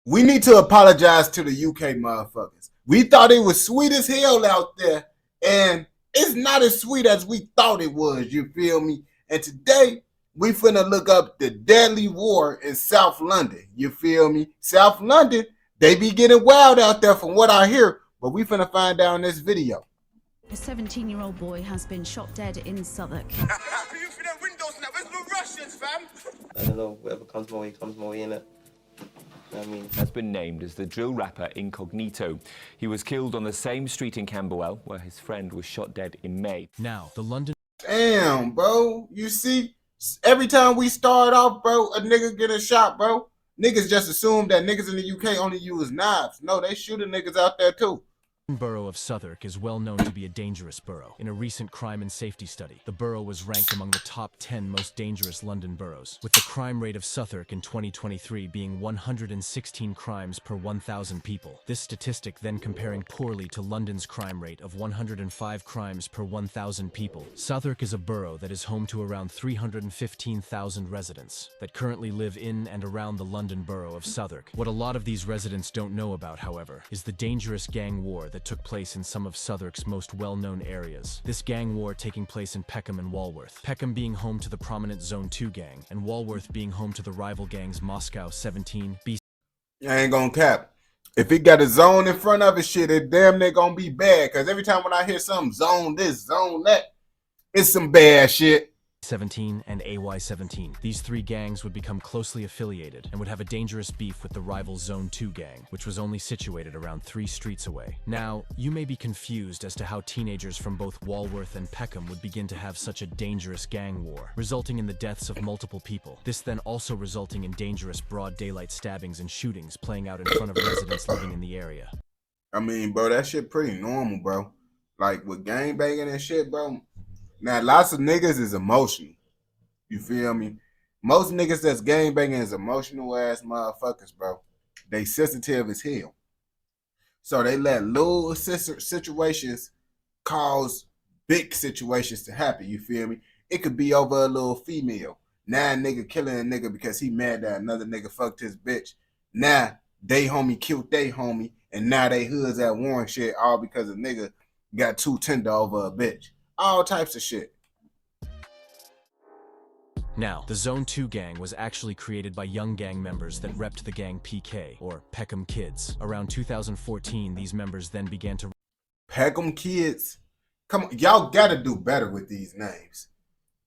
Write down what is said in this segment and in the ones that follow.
we need to apologize to the UK motherfuckers. We thought it was sweet as hell out there, and it's not as sweet as we thought it was, you feel me? And today, we finna look up the deadly war in South London, you feel me? South London, they be getting wild out there from what I hear, but we finna find out in this video. A 17-year-old boy has been shot dead in Southwark. I don't know, whatever comes my way, innit? I mean, has been named as the drill rapper Incognito. He was killed on the same street in Camberwell where his friend was shot dead in May. Now, the London... Damn, bro. You see, every time we start off, bro, a nigga get a shot, bro. Niggas just assume that niggas in the UK only use knives. No, they shooting niggas out there too. borough of Southwark is well known to be a dangerous borough. In a recent crime and safety study, the borough was ranked among the top 10 most dangerous London boroughs, with the crime rate of Southwark in 2023 being 116 crimes per 1,000 people. This statistic then comparing poorly to London's crime rate of 105 crimes per 1,000 people. Southwark is a borough that is home to around 315,000 residents that currently live in and around the London borough of Southwark. What a lot of these residents don't know about, however, is the dangerous gang war that took place in some of Southwark's most well-known areas. This gang war taking place in Peckham and Walworth. Peckham being home to the prominent Zone 2 gang, and Walworth being home to the rival gangs Moscow 17, B. I ain't gonna cap. If it got a zone in front of it, shit, it damn near gonna be bad. Cause every time when I hear something zone this, zone that, it's some bad shit. 17 and AY17. These three gangs would become closely affiliated and would have a dangerous beef with the rival Zone 2 gang, which was only situated around 3 streets away. Now, you may be confused as to how teenagers from both Walworth and Peckham would begin to have such a dangerous gang war, resulting in the deaths of multiple people. This then also resulting in dangerous broad daylight stabbings and shootings playing out in front of residents living in the area. I mean, bro, that shit pretty normal, bro. Like with gang banging and shit, bro. Now, lots of niggas is emotional. You feel me? Most niggas that's gang banging is emotional ass motherfuckers, bro. They sensitive as hell. So they let little situations cause big situations to happen. You feel me? It could be over a little female. Now a nigga killing a nigga because he mad that another nigga fucked his bitch. Now they homie killed they homie. And now they hoods at war and shit all because a nigga got too tender over a bitch. All types of shit. Now, the Zone 2 gang was actually created by young gang members that repped the gang PK, or Peckham Kids. Around 2014, these members then began to... Peckham Kids? Come on, y'all gotta do better with these names.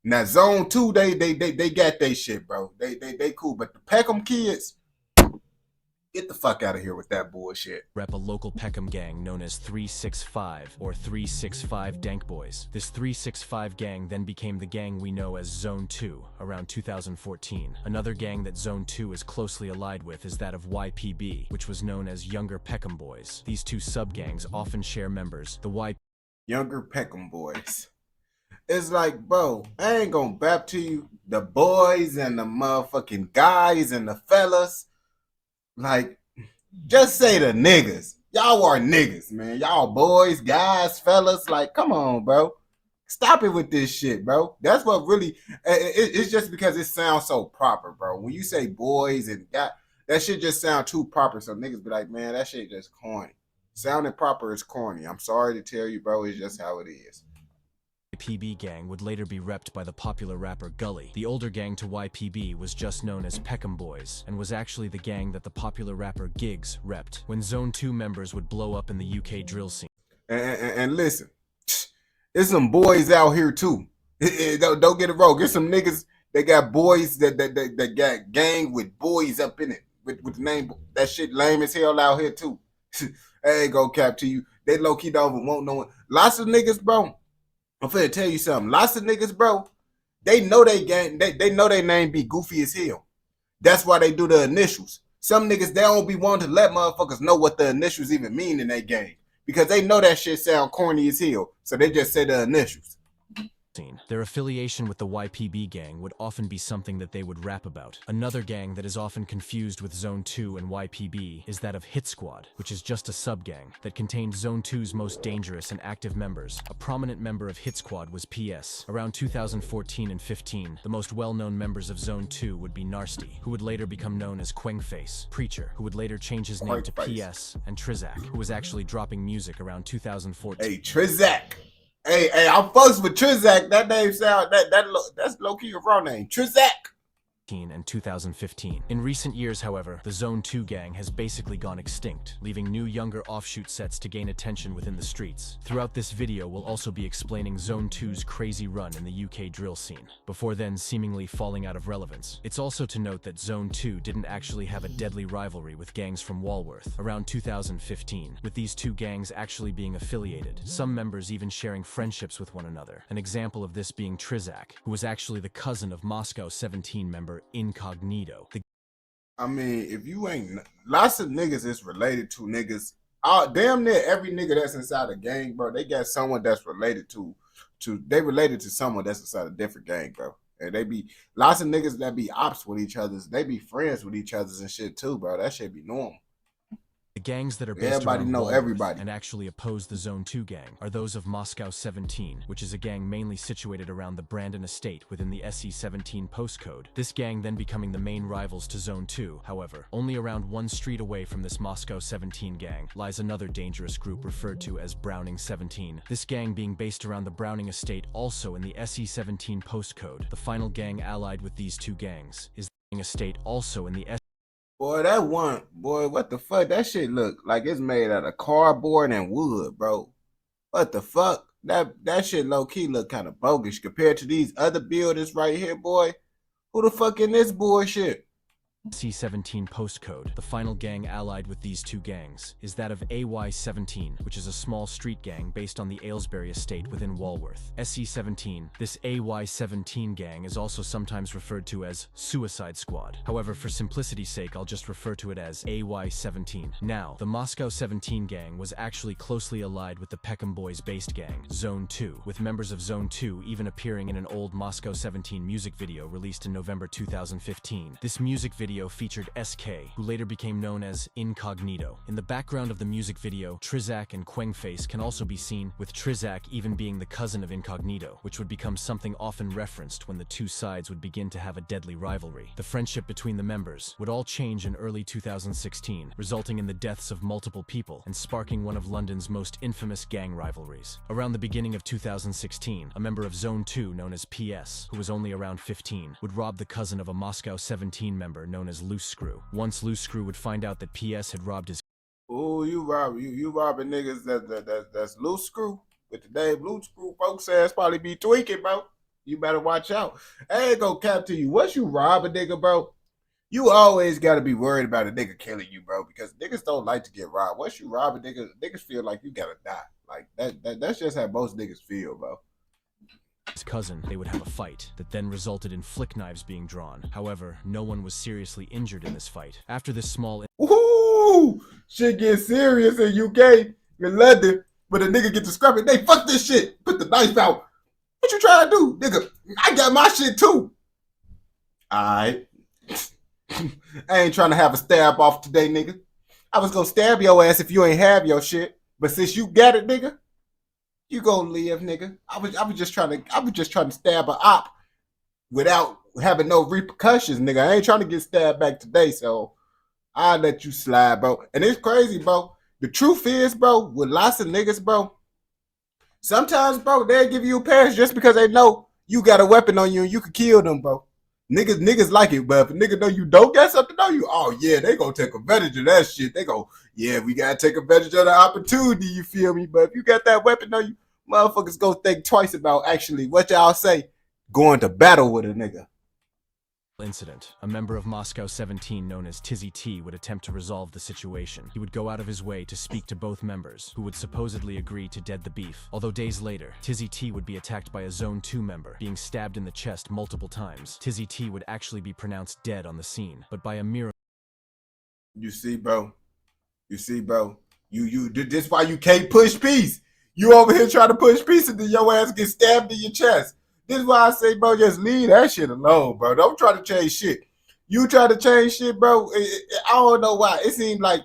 Now, Zone 2, they got they shit, bro. They cool, but the Peckham Kids... Get the fuck out of here with that bullshit. Rep a local Peckham gang known as 365 or 365 Dank Boys. This 365 gang then became the gang we know as Zone 2 around 2014. Another gang that Zone 2 is closely allied with is that of YPB, which was known as Younger Peckham Boys. These two sub-gangs often share members. The Younger Peckham Boys. It's like, bro, I ain't gonna bap to you. The boys and the motherfucking guys and the fellas. Like, just say the niggas. Y'all are niggas, man. Y'all boys, guys, fellas. Like, come on, bro. Stop it with this shit, bro. That's what really, it's just because it sounds so proper, bro. When you say boys and guys, that shit just sound too proper. So niggas be like, man, that shit just corny. Sounding proper is corny. I'm sorry to tell you, bro. It's just how it is. YPB gang would later be repped by the popular rapper Gully. The older gang to YPB was just known as Peckham Boys, and was actually the gang that the popular rapper Giggs repped when Zone 2 members would blow up in the UK drill scene. And listen, there's some boys out here too. Don't get it wrong. There's some niggas that got boys that got gang with boys up in it. With the name, that shit lame as hell out here too. I ain't gonna cap to you. They low-key don't even want no one. Lots of niggas, bro. I'm finna tell you something. Lots of niggas, bro, they know they gang, they know their name be goofy as hell. That's why they do the initials. Some niggas, they don't be wanting to let motherfuckers know what the initials even mean in their gang. Because they know that shit sound corny as hell. So they just say the initials. scene. Their affiliation with the YPB gang would often be something that they would rap about. Another gang that is often confused with Zone 2 and YPB is that of Hit Squad, which is just a sub-gang that contained Zone 2's most dangerous and active members. A prominent member of Hit Squad was PS. Around 2014 and 15, the most well-known members of Zone 2 would be Narsty, who would later become known as Quengface, Preacher, who would later change his name to PS, and Trizak, who was actually dropping music around 2014. Hey, Trizak. Hey, I'm fucks with Trizak. That name sound that's low key your real name, Trizak. And 2015. In recent years, however, the Zone 2 gang has basically gone extinct, leaving new younger offshoot sets to gain attention within the streets. Throughout this video, we'll also be explaining Zone 2's crazy run in the UK drill scene, before then seemingly falling out of relevance. It's also to note that Zone 2 didn't actually have a deadly rivalry with gangs from Walworth around 2015, with these two gangs actually being affiliated, some members even sharing friendships with one another. An example of this being Trizak, who was actually the cousin of Moscow 17 member Incognito. I mean, if you ain't, lots of niggas is related to niggas. Damn near every nigga that's inside a gang, bro, they got someone that's related to they related to someone that's inside a different gang, bro. And they be lots of niggas that be ops with each other. They be friends with each other and shit too, bro. That shit be normal. The gangs that are based around Walworth and actually oppose the Zone 2 gang are those of Moscow 17, which is a gang mainly situated around the Brandon estate within the SE17 postcode. This gang then becoming the main rivals to Zone 2. However, only around one street away from this Moscow 17 gang lies another dangerous group referred to as Browning 17. This gang being based around the Browning estate also in the SE17 postcode. The final gang allied with these two gangs is the Browning estate also in the Boy, that one, boy, what the fuck? That shit look like it's made out of cardboard and wood, bro. What the fuck? That shit low key look kind of bogus compared to these other buildings right here, boy. Who the fuck in this bullshit? C17 postcode. The final gang allied with these two gangs is that of AY17, which is a small street gang based on the Aylesbury estate within Walworth. SC17. This AY17 gang is also sometimes referred to as Suicide Squad. However, for simplicity's sake, I'll just refer to it as AY17. Now, the Moscow 17 gang was actually closely allied with the Peckham Boys based gang, Zone 2, with members of Zone 2 even appearing in an old Moscow 17 music video released in November 2015. This music video featured SK, who later became known as Incognito. In the background of the music video, Trizak and Quengface can also be seen, with Trizak even being the cousin of Incognito, which would become something often referenced when the two sides would begin to have a deadly rivalry. The friendship between the members would all change in early 2016, resulting in the deaths of multiple people and sparking one of London's most infamous gang rivalries. Around the beginning of 2016, a member of Zone 2 known as PS, who was only around 15, would rob the cousin of a Moscow 17 member known as Loose Screw. Once Loose Screw would find out that PS had robbed his you robbing niggas that's Loose Screw. With the name Loose Screw, folks ass probably be tweaking, bro. You better watch out. I ain't gonna cap to you. Once you rob a nigga, bro, you always gotta be worried about a nigga killing you, bro, because niggas don't like to get robbed. Once you rob a nigga, niggas feel like you gotta die. Like that's just how most niggas feel, bro. His cousin, they would have a fight that then resulted in flick knives being drawn. However, no one was seriously injured in this fight. After this small Ooh, shit gets serious in UK, in London, but a nigga get to scrapping. They fuck this shit. Put the knife out. What you trying to do, nigga? I got my shit too. Alright. I ain't trying to have a stab off today, nigga. I was gonna stab your ass if you ain't have your shit, but since you got it, nigga, you gonna live, nigga. I was just trying to stab a op without having no repercussions, nigga. I ain't trying to get stabbed back today, so I'll let you slide, bro. And it's crazy, bro. The truth is, bro, with lots of niggas, bro, sometimes, bro, they'll give you a pass just because they know you got a weapon on you and you can kill them, bro. Niggas like it, but if a nigga know you don't got something on you, oh yeah, they gonna take advantage of that shit. They go, yeah, we gotta take advantage of the opportunity, you feel me? But if you got that weapon on you, motherfuckers go think twice about actually what y'all say, going to battle with a nigga. Incident. A member of Moscow 17 known as Tizzy T would attempt to resolve the situation. He would go out of his way to speak to both members, who would supposedly agree to dead the beef. Although days later, Tizzy T would be attacked by a Zone 2 member, being stabbed in the chest multiple times. Tizzy T would actually be pronounced dead on the scene, but by a miracle. You see, bro. This why you can't push peace. You over here trying to push peace and then your ass get stabbed in your chest. This is why I say, bro, just leave that shit alone, bro. Don't try to change shit. You try to change shit, bro. I don't know why. It seems like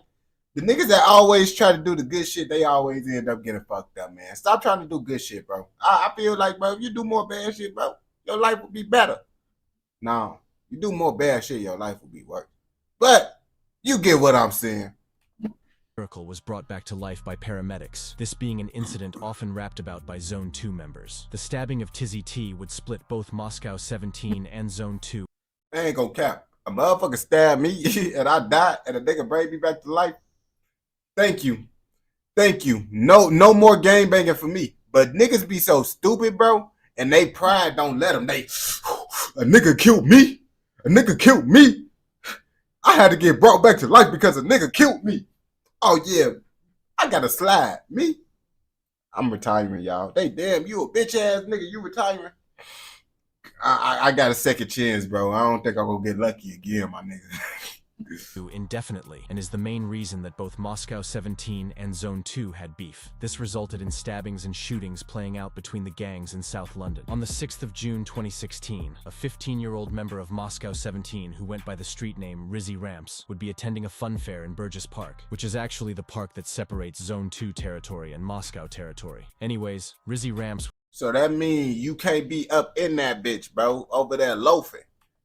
the niggas that always try to do the good shit, they always end up getting fucked up, man. Stop trying to do good shit, bro. I feel like, bro, if you do more bad shit, bro, your life will be better. No, you do more bad shit, your life will be worse. But you get what I'm saying. Miracle was brought back to life by paramedics, this being an incident often rapped about by Zone 2 members. The stabbing of Tizzy T would split both Moscow 17 and Zone 2. I ain't gonna cap. A motherfucker stabbed me and I died and a nigga bring me back to life. Thank you. Thank you. No more game banging for me. But niggas be so stupid, bro, and they pride don't let them. They, a nigga killed me. A nigga killed me. I had to get brought back to life because a nigga killed me. Oh, yeah, I got to slide. Me? I'm retiring, y'all. They damn, you a bitch-ass nigga. You retiring? I got a second chance, bro. I don't think I'm going to get lucky again, my nigga. Indefinitely, and is the main reason that both Moscow 17 and Zone 2 had beef. This resulted in stabbings and shootings playing out between the gangs in South London. On the 6th of June 2016, a 15-year-old member of Moscow 17 who went by the street name Rizzy Ramps would be attending a fun fair in Burgess Park, which is actually the park that separates Zone 2 territory and Moscow territory. Anyways, Rizzy Ramps. So that means you can't be up in that bitch, bro, over there loafing.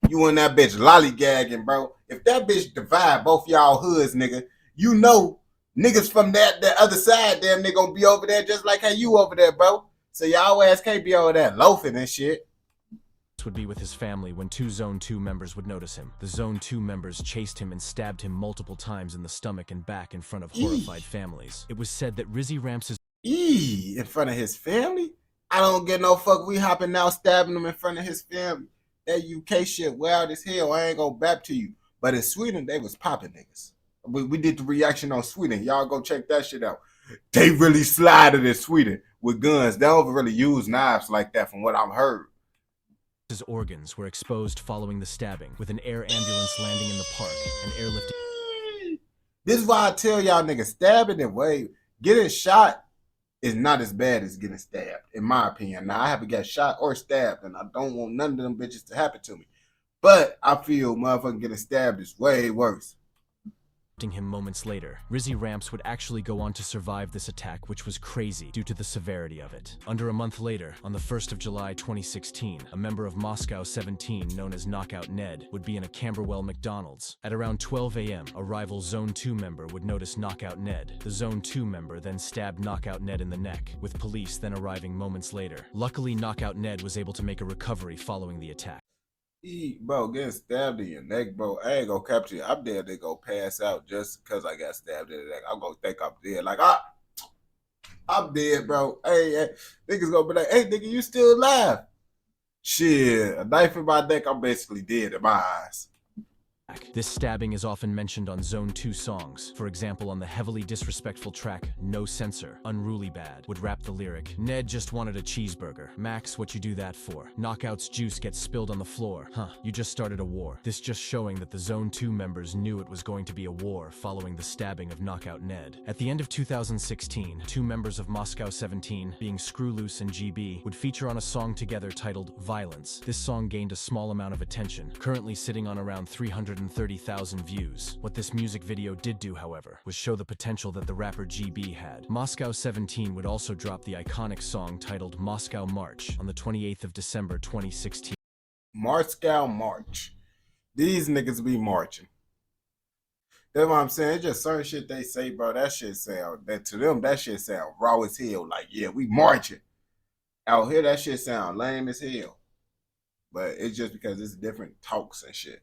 You in that bitch lollygagging, bro. If that bitch divide both y'all hoods, nigga, you know niggas from that other side, damn, they gonna be over there just like how you over there, bro. So y'all ass can't be over there loafing and shit. Would be with his family when two Zone 2 members would notice him. The Zone 2 members chased him and stabbed him multiple times in the stomach and back in front of horrified families. It was said that Rizzy Ramps' in front of his family? I don't get no fuck. We hopping out stabbing him in front of his family. That UK shit wild as hell. I ain't gonna bap to you. But in Sweden, they was popping niggas. We did the reaction on Sweden. Y'all go check that shit out. They really slided in Sweden with guns. They don't really use knives like that from what I've heard. His organs were exposed following the stabbing, with an air ambulance landing in the park and airlifting. This is why I tell y'all niggas, stabbing and getting shot is not as bad as getting stabbed, in my opinion. Now, I haven't got shot or stabbed, and I don't want none of them bitches to happen to me. But I feel motherfucking getting stabbed is way worse. Him moments later, Rizzy Ramps would actually go on to survive this attack, which was crazy due to the severity of it. Under a month later, on the 1st of July 2016, a member of Moscow 17 known as Knockout Ned would be in a Camberwell McDonald's. At around 12 a.m., a rival Zone 2 member would notice Knockout Ned. The Zone 2 member then stabbed Knockout Ned in the neck, with police then arriving moments later. Luckily, Knockout Ned was able to make a recovery following the attack. Bro, getting stabbed in your neck, bro, I ain't gonna capture you. I'm dead. They go pass out just because I got stabbed in the neck. I'm gonna think I'm dead. Like, I'm dead, bro. Hey, niggas gonna be like, hey, nigga, you still alive? Shit, a knife in my neck, I'm basically dead in my eyes. This stabbing is often mentioned on Zone 2 songs. For example, on the heavily disrespectful track No Censor, Unruly Bad would rap the lyric, Ned just wanted a cheeseburger. Max, what you do that for? Knockout's juice gets spilled on the floor. Huh, you just started a war. This just showing that the Zone 2 members knew it was going to be a war following the stabbing of Knockout Ned. At the end of 2016, two members of Moscow 17, being Screw Loose and GB, would feature on a song together titled Violence. This song gained a small amount of attention, currently sitting on around 330,000 views. What this music video did do, however, was show the potential that the rapper GB had. Moscow 17 would also drop the iconic song titled Moscow March on the 28th of December 2016. Moscow March. These niggas be marching. That's what I'm saying. It's just certain shit they say, bro. That shit sound, that to them, that shit sound raw as hell. Like, yeah, we marching. Out here, that shit sound lame as hell. But it's just because it's different talks and shit.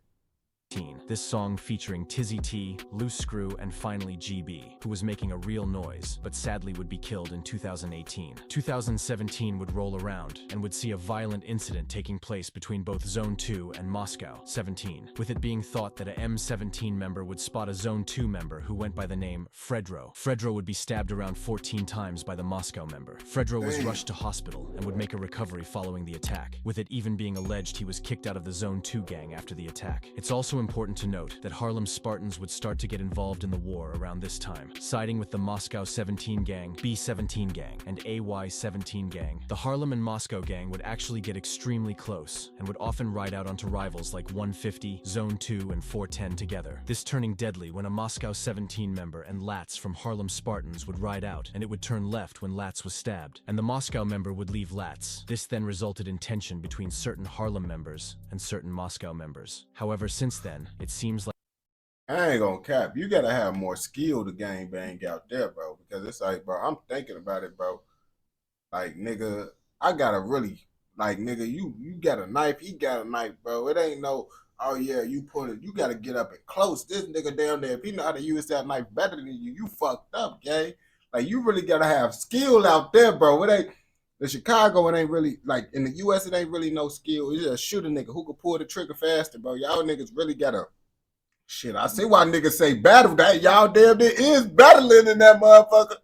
This song featuring Tizzy T, Loose Screw, and finally GB, who was making a real noise, but sadly would be killed in 2018. 2017 would roll around, and would see a violent incident taking place between both Zone 2 and Moscow 17, with it being thought that a M17 member would spot a Zone 2 member who went by the name Fredro. Fredro would be stabbed around 14 times by the Moscow member. Fredro was rushed to hospital and would make a recovery following the attack, with it even being alleged he was kicked out of the Zone 2 gang after the attack. It's also also important to note that Harlem Spartans would start to get involved in the war around this time, siding with the Moscow 17 gang, B-17 gang, and AY-17 gang. The Harlem and Moscow gang would actually get extremely close and would often ride out onto rivals like 150, Zone 2, and 410 together. This turning deadly when a Moscow 17 member and Lats from Harlem Spartans would ride out, and it would turn left when Lats was stabbed, and the Moscow member would leave Lats. This then resulted in tension between certain Harlem members and certain Moscow members. However, since then, it seems like I ain't gonna cap. You gotta have more skill to gang bang out there, bro. Because it's like, bro, I'm thinking about it, bro. Like, nigga, I gotta really, like, nigga, you got a knife, he got a knife, bro. It ain't no, oh yeah, you put it, you gotta get up and close. This nigga down there, if he know how to use that knife better than you, you fucked up, gang. Like, you really gotta have skill out there, bro. It ain't, the Chicago, it ain't really, like, in the US, it ain't really no skill. It's just shoot a nigga who can pull the trigger faster, bro. Y'all niggas really gotta, shit, I see why niggas say battle. That y'all damn near is battling in that motherfucker.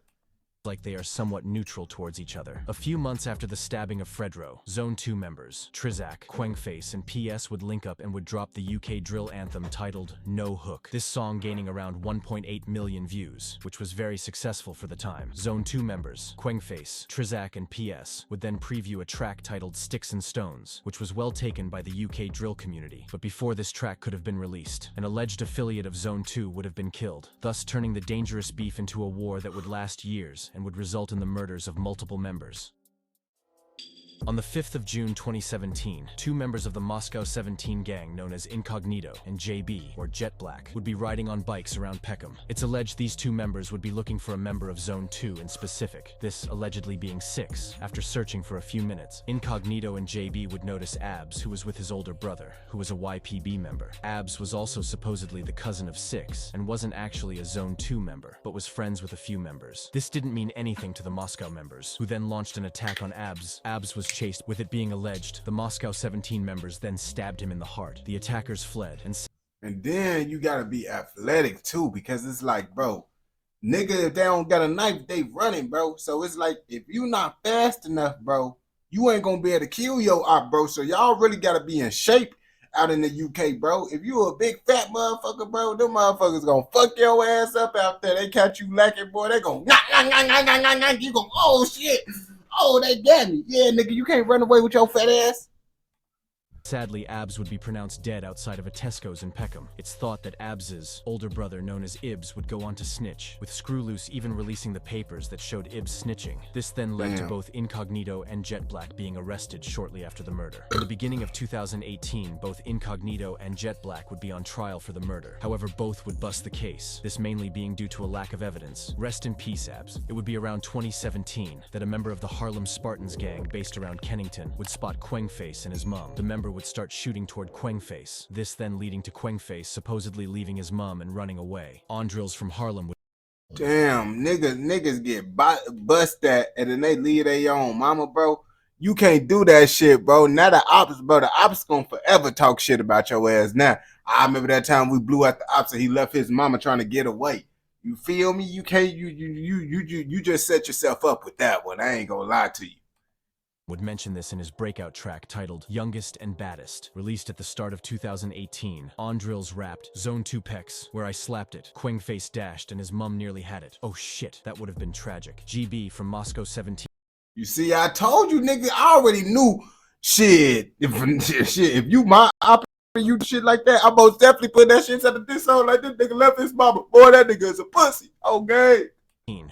they are somewhat neutral towards each other. A few months after the stabbing of Fredro, Zone 2 members, Trizak, Quengface, and PS would link up and would drop the UK drill anthem titled No Hook. This song gaining around 1.8 million views, which was very successful for the time. Zone 2 members, Quengface, Trizak, and PS would then preview a track titled Sticks and Stones, which was well taken by the UK drill community. But before this track could have been released, an alleged affiliate of Zone 2 would have been killed, thus turning the dangerous beef into a war that would last years and would result in the murders of multiple members. On the 5th of June 2017, two members of the Moscow 17 gang known as Incognito and JB, or Jet Black, would be riding on bikes around Peckham. It's alleged these two members would be looking for a member of Zone 2 in specific, this allegedly being Six. After searching for a few minutes, Incognito and JB would notice Abs, who was with his older brother, who was a YPB member. Abs was also supposedly the cousin of Six, and wasn't actually a Zone 2 member, but was friends with a few members. This didn't mean anything to the Moscow members, who then launched an attack on Abs. Abs was chased, with it being alleged the Moscow 17 members then stabbed him in the heart. The attackers fled, and then you gotta be athletic too, because it's like, bro, nigga, if they don't got a knife, they running, bro. So it's like, if you not fast enough, bro, you ain't gonna be able to kill your op, bro. So y'all really gotta be in shape out in the UK, bro. If you a big fat motherfucker, bro, them motherfuckers gonna fuck your ass up out there. They catch you lacking, boy, they gonna you gonna, oh shit. Oh, they got me. Yeah, nigga, you can't run away with your fat ass. sadly, Abs would be pronounced dead outside of a Tesco's in Peckham. It's thought that Abs's older brother, known as Ibs, would go on to snitch, with Screwloose even releasing the papers that showed Ibs snitching. This then led to both Incognito and Jet Black being arrested shortly after the murder. In the beginning of 2018, both Incognito and Jet Black would be on trial for the murder. However, both would bust the case, this mainly being due to a lack of evidence. Rest in peace, Abs. It would be around 2017 that a member of the Harlem Spartans gang based around Kennington would spot Quengface and his mum. The member would start shooting toward Quengface, this then leading to Quengface supposedly leaving his mum and running away. Andrils from Harlem would Damn, niggas get bust that and then they leave their own mama, bro. You can't do that shit, bro. Now the ops, bro, the ops gonna forever talk shit about your ass. Now, I remember that time we blew out the ops and he left his mama trying to get away. You feel me? You can't, you just set yourself up with that one. I ain't gonna lie to you. would mention this in his breakout track titled Youngest and Baddest, released at the start of 2018. Andrils rapped Zone 2 Pecs, where I slapped it. Quengface dashed and his mum nearly had it. Oh shit, that would have been tragic. GB from Moscow 17. You see, I told you, nigga, I already knew shit. If you my op, you shit like that, I most definitely put that shit inside of this song like this nigga left his mama. Boy, that nigga is a pussy. Okay.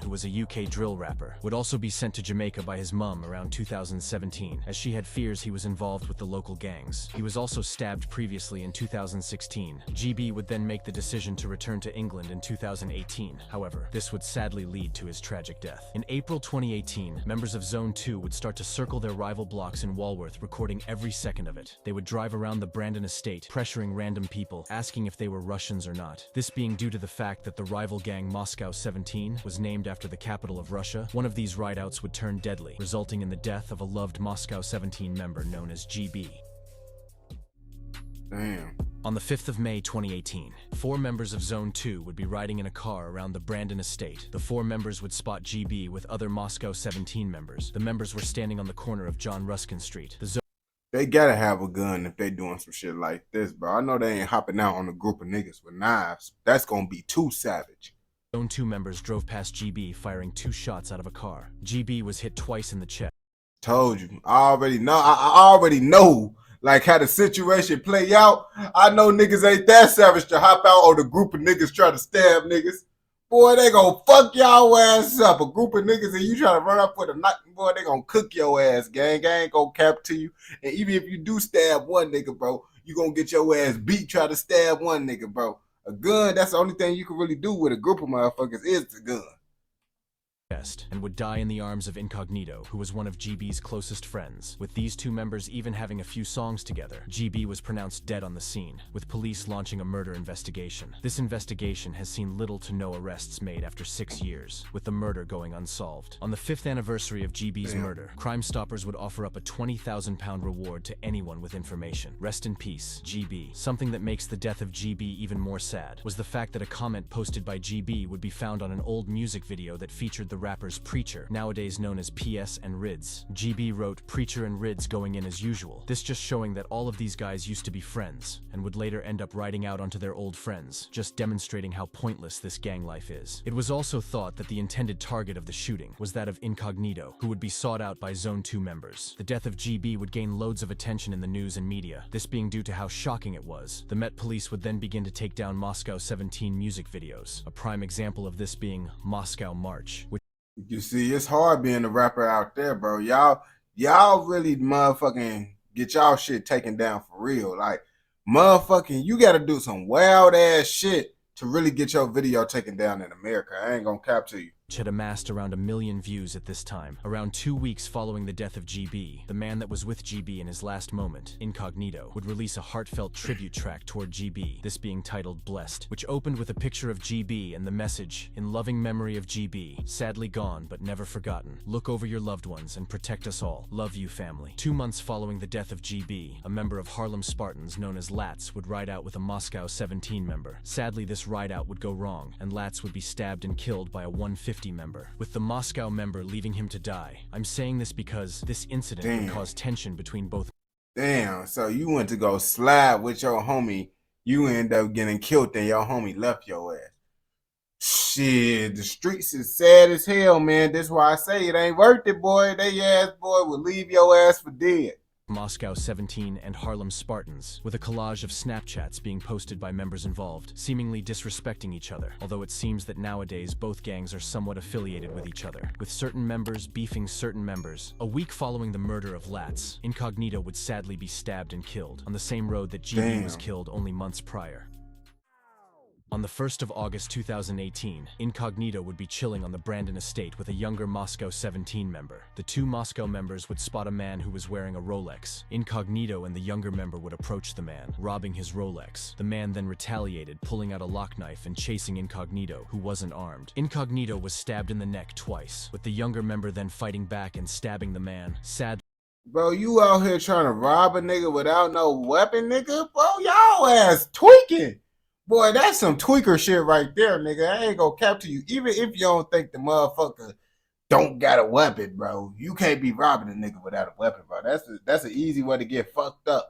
Who was a UK drill rapper, would also be sent to Jamaica by his mum around 2017, as she had fears he was involved with the local gangs. He was also stabbed previously in 2016. GB would then make the decision to return to England in 2018. However, this would sadly lead to his tragic death. In April 2018, members of Zone 2 would start to circle their rival blocks in Walworth, recording every second of it. They would drive around the Brandon estate, pressuring random people, asking if they were Russians or not. This being due to the fact that the rival gang Moscow 17 was named after the capital of Russia. One of these rideouts would turn deadly, resulting in the death of a loved Moscow 17 member known as GB. Damn. On the 5th of May 2018, 4 members of Zone 2 would be riding in a car around the Brandon estate. The 4 members would spot GB with other Moscow 17 members. The members were standing on the corner of John Ruskin Street. They gotta have a gun if they doing some shit like this, bro. I know they ain't hopping out on a group of niggas with knives. That's gonna be too savage. Zone 2 members drove past GB firing 2 shots out of a car. GB was hit twice in the chest. Told you. I already know. I already know like how the situation play out. I know niggas ain't that savage to hop out on a group of niggas try to stab niggas. Boy, they gonna fuck y'all ass up. A group of niggas and you try to run up with a knife, boy, they gonna cook your ass, gang. Gang gonna cap to you. And even if you do stab one nigga, bro, you gonna get your ass beat try to stab one nigga, bro. A gun, that's the only thing you can really do with a group of motherfuckers is the gun. And would die in the arms of Incognito, who was one of GB's closest friends. With these 2 members even having a few songs together, GB was pronounced dead on the scene, with police launching a murder investigation. This investigation has seen little to no arrests made after 6 years, with the murder going unsolved. On the 5th anniversary of GB's murder, Crime Stoppers would offer up a £20,000 reward to anyone with information. Rest in peace, GB. Something that makes the death of GB even more sad was the fact that a comment posted by GB would be found on an old music video that featured the rappers Preacher, nowadays known as PS and Rids. GB wrote Preacher and Rids going in as usual. This just showing that all of these guys used to be friends, and would later end up riding out onto their old friends, just demonstrating how pointless this gang life is. It was also thought that the intended target of the shooting was that of Incognito, who would be sought out by Zone 2 members. The death of GB would gain loads of attention in the news and media, this being due to how shocking it was. The Met Police would then begin to take down Moscow 17 music videos, a prime example of this being Moscow March, which You see, it's hard being a rapper out there, bro. Y'all really motherfucking get y'all shit taken down for real. Like, motherfucking, you gotta do some wild ass shit to really get your video taken down in America. I ain't gonna cap to you. had amassed around 1 million views at this time. Around 2 weeks following the death of GB, the man that was with GB in his last moment, Incognito, would release a heartfelt tribute track toward GB, this being titled Blessed, which opened with a picture of GB and the message, "In loving memory of GB, sadly gone but never forgotten. Look over your loved ones and protect us all. Love you, family." 2 months following the death of GB, a member of Harlem Spartans known as Lats would ride out with a Moscow 17 member. Sadly, this ride out would go wrong, and Lats would be stabbed and killed by a 150 member, with the Moscow member leaving him to die. I'm saying this because this incident would cause tension between both. Damn, so you went to go slide with your homie, you end up getting killed and your homie left your ass. Shit, the streets is sad as hell, man. That's why I say it ain't worth it, boy. They ass boy will leave your ass for dead. Moscow 17 and Harlem Spartans, with a collage of Snapchats being posted by members involved, seemingly disrespecting each other, although it seems that nowadays both gangs are somewhat affiliated with each other, with certain members beefing certain members. A week following the murder of Lats, Incognito would sadly be stabbed and killed, on the same road that GB was killed only months prior. On the 1st of August 2018, Incognito would be chilling on the Brandon estate with a younger Moscow 17 member. The 2 Moscow members would spot a man who was wearing a Rolex. Incognito and the younger member would approach the man, robbing his Rolex. The man then retaliated, pulling out a lock knife and chasing Incognito, who wasn't armed. Incognito was stabbed in the neck twice, with the younger member then fighting back and stabbing the man. Sadly, Bro, you out here trying to rob a nigga without no weapon, nigga? Bro, y'all ass tweaking. Boy, that's some tweaker shit right there, nigga. I ain't gonna cap to you. Even if you don't think the motherfucker don't got a weapon, bro, you can't be robbing a nigga without a weapon, bro. That's an easy way to get fucked up.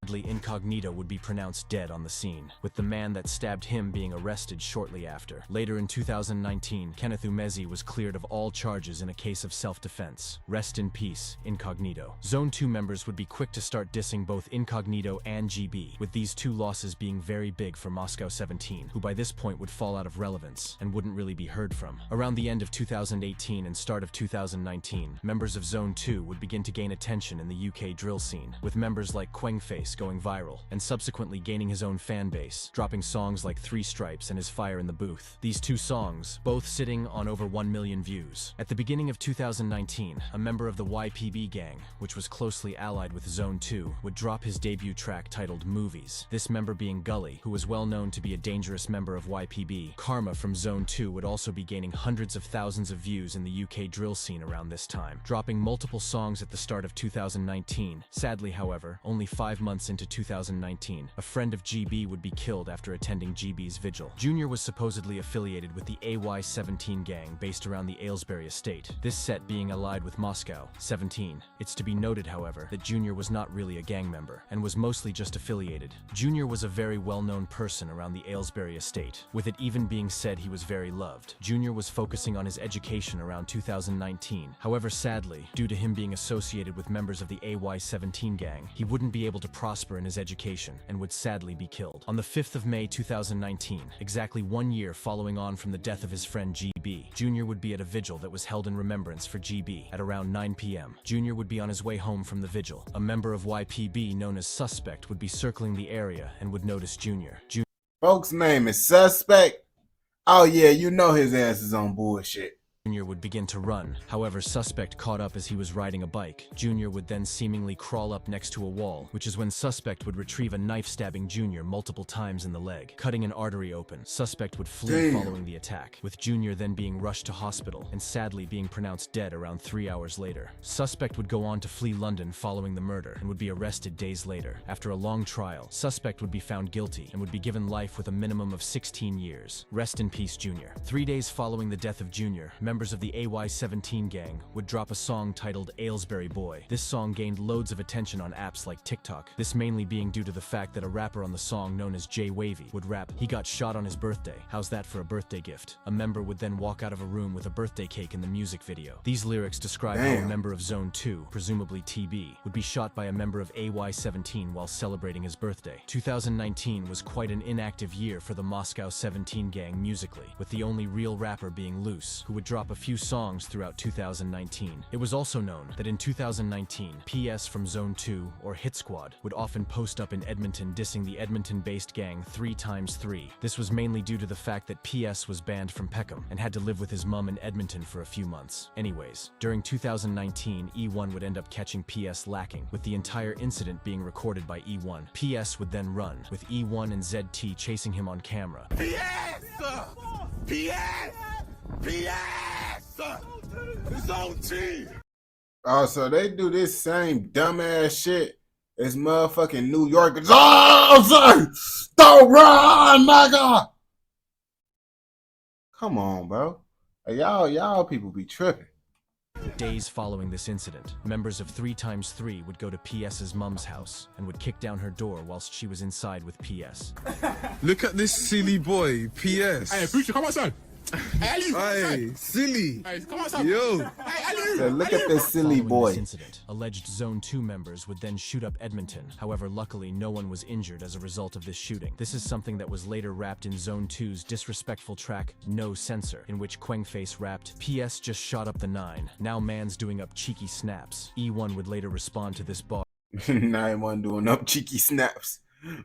Incognito would be pronounced dead on the scene, with the man that stabbed him being arrested shortly after. Later in 2019, Kenneth Umezi was cleared of all charges in a case of self-defense. Rest in peace, Incognito. Zone 2 members would be quick to start dissing both Incognito and GB, with these 2 losses being very big for Moscow 17, who by this point would fall out of relevance and wouldn't really be heard from. Around the end of 2018 and start of 2019, members of Zone 2 would begin to gain attention in the UK drill scene, with members like Quengface going viral, and subsequently gaining his own fan base, dropping songs like 3 Stripes and his Fire in the Booth. These 2 songs, both sitting on over 1 million views. At the beginning of 2019, a member of the YPB gang, which was closely allied with Zone 2, would drop his debut track titled Movies. This member being Gully, who was well known to be a dangerous member of YPB. Karma from Zone 2 would also be gaining hundreds of thousands of views in the UK drill scene around this time, dropping multiple songs at the start of 2019. Sadly, however, only 5 months months into 2019, a friend of GB would be killed after attending GB's vigil. Junior was supposedly affiliated with the AY-17 gang based around the Aylesbury estate, this set being allied with Moscow 17. It's to be noted, however, that Junior was not really a gang member and was mostly just affiliated. Junior was a very well-known person around the Aylesbury estate, with it even being said he was very loved. Junior was focusing on his education around 2019. However, sadly, due to him being associated with members of the AY-17 gang, he wouldn't be able to prosper in his education and would sadly be killed. On the 5th of May 2019, exactly 1 year following on from the death of his friend GB, Junior would be at a vigil that was held in remembrance for GB. At around 9 p.m., Junior would be on his way home from the vigil. A member of YPB known as Suspect would be circling the area and would notice Junior. Folks' name is Suspect. Oh yeah, you know his ass is on bullshit. Junior would begin to run. However, Suspect caught up as he was riding a bike. Junior would then seemingly crawl up next to a wall, which is when Suspect would retrieve a knife, stabbing Junior multiple times in the leg, cutting an artery open. Suspect would flee following the attack, with Junior then being rushed to hospital and sadly being pronounced dead around 3 hours later. Suspect would go on to flee London following the murder and would be arrested days later. After a long trial, Suspect would be found guilty and would be given life with a minimum of 16 years. Rest in peace, Junior. 3 days following the death of Junior, members of the AY-17 gang would drop a song titled Aylesbury Boy. This song gained loads of attention on apps like TikTok, this mainly being due to the fact that a rapper on the song known as Jay Wavy would rap, "He got shot on his birthday. How's that for a birthday gift?" A member would then walk out of a room with a birthday cake in the music video. These lyrics describe how a member of Zone 2, presumably TB, would be shot by a member of AY-17 while celebrating his birthday. 2019 was quite an inactive year for the Moscow 17 gang musically, with the only real rapper being Loose, who would drop a few songs throughout 2019. It was also known that in 2019, PS from Zone 2, or Hit Squad, would often post up in Edmonton dissing the Edmonton-based gang 3x3. This was mainly due to the fact that PS was banned from Peckham and had to live with his mum in Edmonton for a few months. Anyways, during 2019, E1 would end up catching PS lacking, with the entire incident being recorded by E1. PS would then run, with E1 and ZT chasing him on camera. PS! PS! PS! Zone T! Oh, so they do this same dumbass shit as motherfucking New Yorkers. Oh, son! Don't run, nigga! Come on, bro. Hey, y'all people be tripping. Days following this incident, members of 3x3 would go to PS's mum's house and would kick down her door whilst she was inside with PS. Look at this silly boy, PS. Hey, preacher, come outside. Hey, silly. Hey, come outside. Yo. So look at this silly Following boy. this incident, alleged Zone 2 members would then shoot up Edmonton. However, luckily no one was injured as a result of this shooting. This is something that was later wrapped in Zone 2's disrespectful track, No Censor, in which Quengface rapped, "PS just shot up the 9. Now man's doing up cheeky snaps." E1 would later respond to this bar. 9-1 doing up cheeky snaps.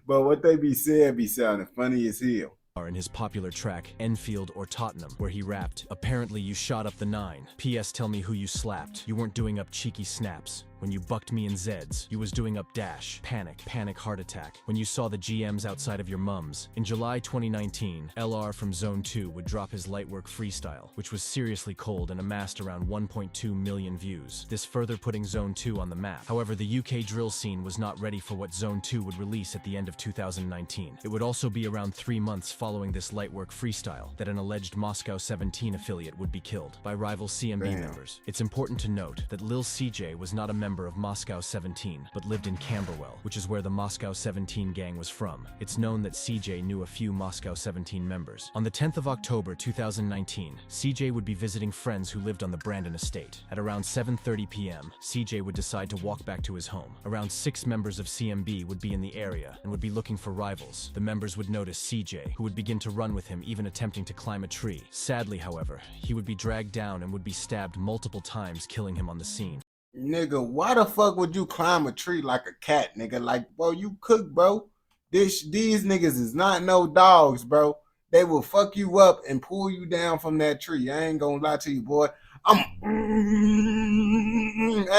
But what they be saying be sounding funny as hell. In his popular track, Enfield or Tottenham, where he rapped, "Apparently you shot up the 9. PS tell me who you slapped. You weren't doing up cheeky snaps. When you bucked me in Zeds, you was doing up dash, panic, heart attack. When you saw the GMs outside of your mums." In July 2019, LR from Zone 2 would drop his Lightwork freestyle, which was seriously cold and amassed around 1.2 million views, this further putting Zone 2 on the map. However, the UK drill scene was not ready for what Zone 2 would release at the end of 2019. It would also be around 3 months following this Lightwork freestyle that an alleged Moscow 17 affiliate would be killed by rival CMB members. It's important to note that Lil CJ was not a member of Moscow 17, but lived in Camberwell, which is where the Moscow 17 gang was from. It's known that CJ knew a few Moscow 17 members. On the 10th of October 2019, CJ would be visiting friends who lived on the Brandon estate. At around 7:30 p.m., CJ would decide to walk back to his home. Around 6 members of CMB would be in the area and would be looking for rivals. The members would notice CJ, who would begin to run with him, even attempting to climb a tree. Sadly, however, he would be dragged down and would be stabbed multiple times, killing him on the scene. Nigga, why the fuck would you climb a tree like a cat, nigga? Like, bro, you cook, bro. These niggas is not no dogs, bro. They will fuck you up and pull you down from that tree. I ain't gonna lie to you, boy. I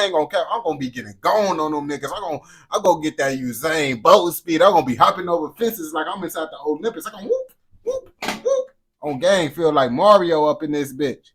ain't gonna care. I'm gonna be getting gone on them niggas. I'm gonna get that Usain Bolt speed. I'm gonna be hopping over fences like I'm inside the Olympics. I'm gonna whoop, whoop, whoop. On gang, feel like Mario up in this bitch.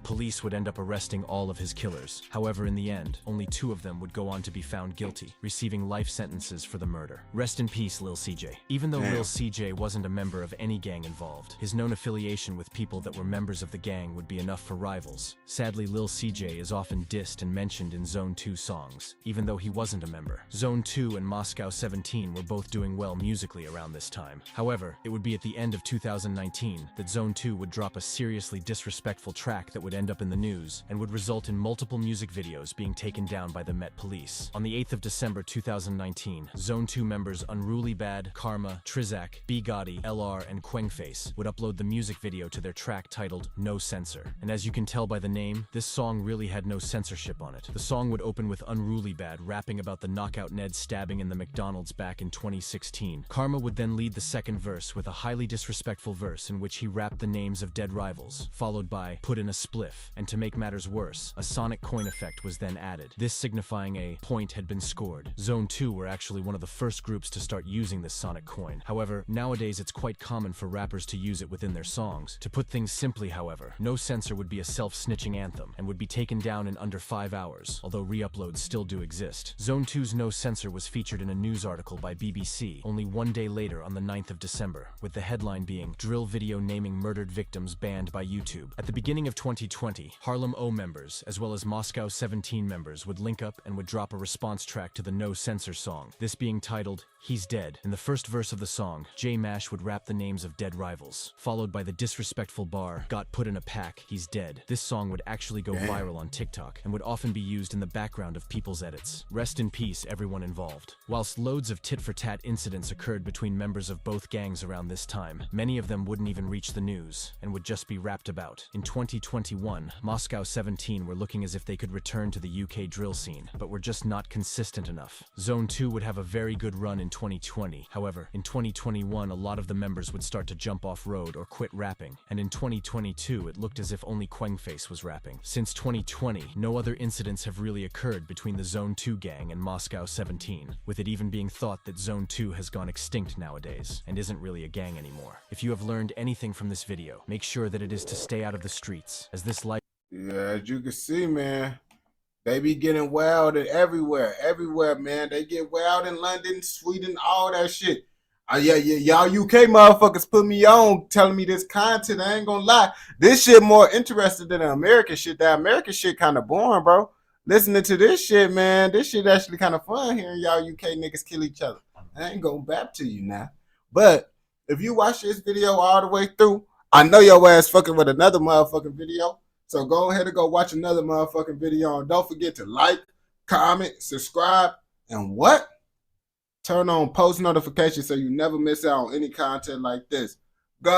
Police would end up arresting all of his killers. However, in the end, only 2 of them would go on to be found guilty, receiving life sentences for the murder. Rest in peace, Lil CJ. Even though Lil CJ wasn't a member of any gang involved, his known affiliation with people that were members of the gang would be enough for rivals. Sadly, Lil CJ is often dissed and mentioned in Zone 2 songs, even though he wasn't a member. Zone 2 and Moscow 17 were both doing well musically around this time. However, it would be at the end of 2019 that Zone 2 would drop a seriously disrespectful track that would end up in the news and would result in multiple music videos being taken down by the Met Police. On the 8th of December 2019, Zone 2 members Unruly Bad, Karma, Trizak, B Gotti, LR, and Quengface would upload the music video to their track titled No Censor. And as you can tell by the name, this song really had no censorship on it. The song would open with Unruly Bad rapping about the Knockout Ned stabbing in the McDonald's back in 2016. Karma would then lead the second verse with a highly disrespectful verse in which he rapped the names of dead rivals, followed by Put in a Spliff. And to make matters worse, a sonic coin effect was then added, this signifying a point had been scored. Zone 2 were actually one of the first groups to start using this sonic coin. However, nowadays it's quite common for rappers to use it within their songs. To put things simply, however, No Censor would be a self-snitching anthem and would be taken down in under 5 hours, although re-uploads still do exist. Zone 2's No Censor was featured in a news article by BBC only 1 day later on the 9th of December, with the headline being Drill Video Naming Murdered Victims Banned by YouTube. At the beginning of 2020, Harlem O members, as well as Moscow 17 members, would link up and would drop a response track to the No Censor song, this being titled He's Dead. In the first verse of the song, J Mash would rap the names of dead rivals, followed by the disrespectful bar, Got put in a pack, he's dead. This song would actually go viral on TikTok, and would often be used in the background of people's edits. Rest in peace, everyone involved. Whilst loads of tit-for-tat incidents occurred between members of both gangs around this time, many of them wouldn't even reach the news, and would just be rapped about. In 2021, Moscow 17 were looking as if they could return to the UK drill scene, but were just not consistent enough. Zone 2 would have a very good run in 2020. However, in 2021, a lot of the members would start to jump off road or quit rapping, and in 2022, it looked as if only Quengface was rapping. Since 2020, no other incidents have really occurred between the Zone 2 gang and Moscow 17, with it even being thought that Zone 2 has gone extinct nowadays, and isn't really a gang anymore. If you have learned anything from this video, make sure that it is to stay out of the streets, as this life. Yeah, as you can see, man, they be getting wild and everywhere, man. They get wild in London, Sweden, all that shit. Yeah, y'all UK motherfuckers put me on telling me this content. I ain't gonna lie. This shit more interested than the American shit. That American shit kind of boring, bro. Listening to this shit, man, this shit actually kind of fun hearing y'all UK niggas kill each other. I ain't going back to you now. But if you watch this video all the way through, I know your ass fucking with another motherfucking video. So go ahead and go watch another motherfucking video. And don't forget to like, comment, subscribe, and what? Turn on post notifications so you never miss out on any content like this. Go!